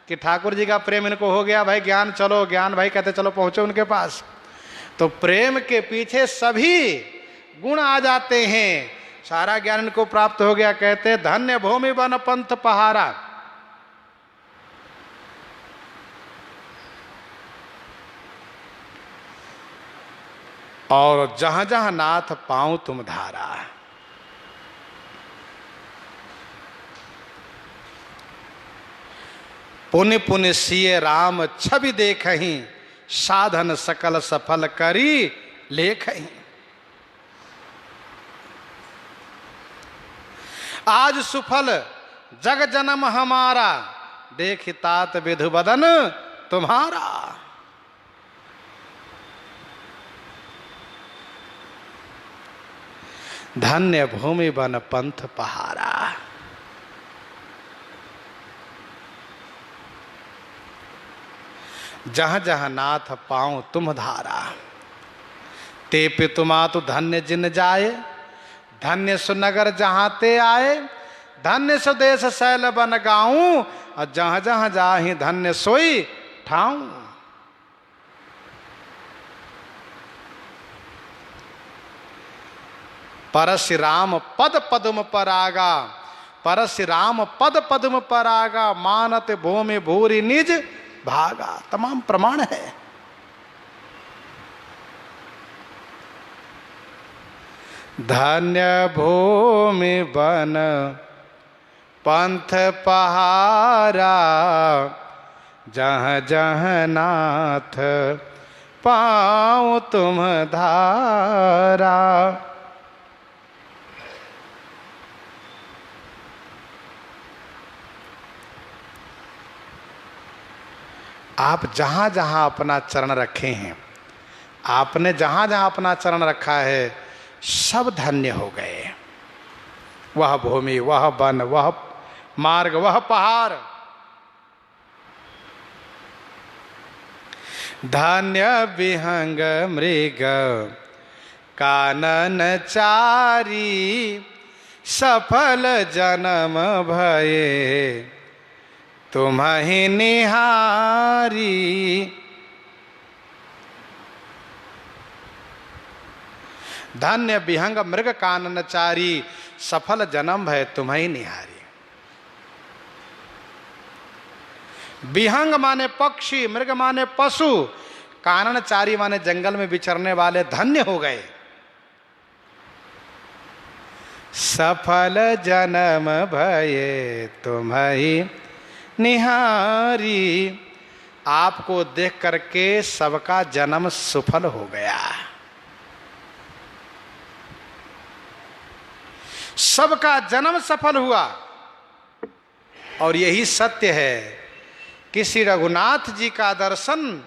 कि ठाकुर जी का प्रेम इनको हो गया, भाई ज्ञान चलो, ज्ञान भाई कहते चलो पहुँचो उनके पास। तो प्रेम के पीछे सभी गुण आ जाते हैं, सारा ज्ञान इनको प्राप्त हो गया। कहते धन्य भूमि बन पंथ पहारा, और जहां जहां नाथ पाऊं तुम धारा। पुण्य पुण्य सिए राम छवि देखहि, साधन सकल सफल करी लेखहि। आज सुफल जग जन्म हमारा, देखि तात विधु बदन तुम्हारा। धन्य भूमि बन पंथ पहारा। जहां जहां नाथ पाऊं तुम धारा, ते पितुमातु धन्य जिन जाए, धन्य सुनगर जहां ते आए, धन्य सुदेश शैल बन गाऊं, और जहां जहां जाहि धन्य सोई ठाऊं। परशुराम पद पद्म परागा, परशुराम पद पद्म परागा, मानत भूमि भूरि निज भागा। तमाम प्रमाण है। धन्य भूमि बन पंथ पहारा, जहाँ जहाँ नाथ पाऊं तुम धारा। आप जहाँ जहाँ अपना चरण रखे हैं, आपने जहाँ जहाँ अपना चरण रखा है, सब धन्य हो गए। वह भूमि, वह वन, वह मार्ग, वह पहाड़। धन्य विहंग मृग कानन चारी, सफल जन्म भये तुम्हि निहारी। धन्य विहंग मृग काननचारी, सफल जन्म है तुम्हि निहारी। विहंग माने पक्षी, मृग माने पशु, काननचारी माने जंगल में विचरने वाले धन्य हो गए। सफल जन्म भये तुम्हि निहारी। आपको देख करके सबका जन्म सफल हो गया, सबका जन्म सफल हुआ। और यही सत्य है कि श्री रघुनाथ जी का दर्शन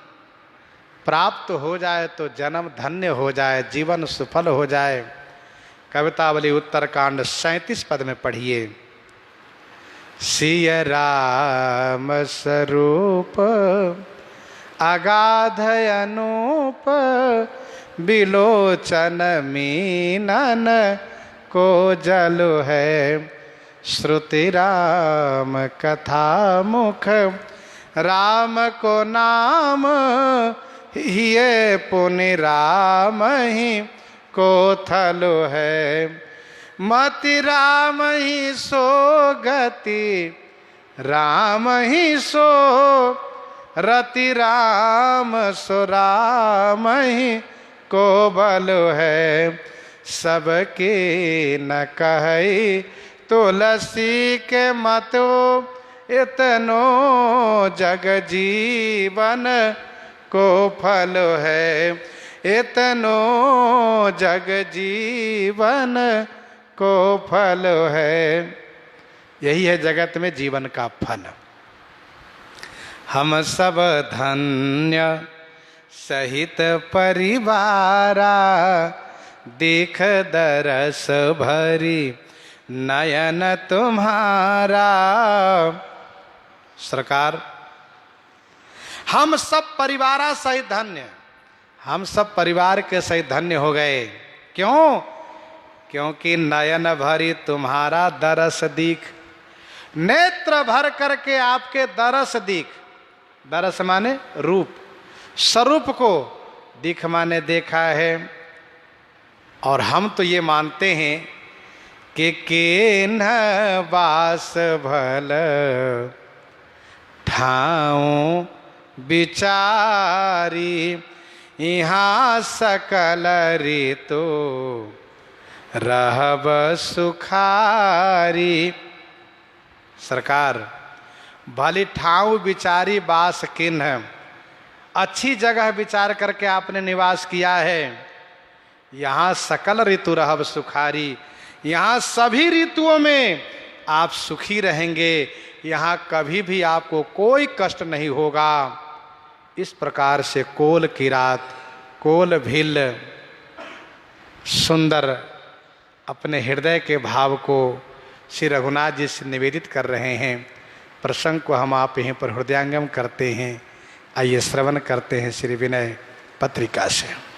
प्राप्त हो जाए तो जन्म धन्य हो जाए, जीवन सफल हो जाए। कवितावली उत्तरकांड 37 पद में पढ़िए। सिय राम स्वरूप अगाध अनूप, बिलोचन मीनन को जलु है। श्रुति राम कथा मुख, राम को नाम ये पुनि राम ही को थलो है। मति राम ही सो गति, राम ही सो रति, राम सो राम ही को बल है। सबके न कहे तुलसी के मतो, इतनो जग जीवन को फल है। इतनो जग जीवन को फल है। यही है जगत में जीवन का फल। हम सब धन्य सहित परिवारा, देख दरस भरी नयन तुम्हारा। सरकार, हम सब परिवारा सहित धन्य, हम सब परिवार के सहित धन्य हो गए। क्यों? क्योंकि नयन भरी तुम्हारा दरस दीख, नेत्र भर करके आपके दरस दीख, दरस माने रूप, स्वरूप को दीख माने देखा है। और हम तो ये मानते हैं कि केन्ह वास भल ठाऊं विचारी, यहाँ सकल ऋतु रहब सुखारी। सरकार, भली ठाऊं विचारी बास किन्ह, अच्छी जगह विचार करके आपने निवास किया है। यहाँ सकल ऋतु रहब सुखारी, यहाँ सभी ऋतुओं में आप सुखी रहेंगे, यहाँ कभी भी आपको कोई कष्ट नहीं होगा। इस प्रकार से कोल की रात, कोल भील सुंदर अपने हृदय के भाव को श्री रघुनाथ जी से निवेदित कर रहे हैं। प्रसंग को हम आप यहीं पर हृदयांगम करते हैं। आइए श्रवण करते हैं श्री विनय पत्रिका से।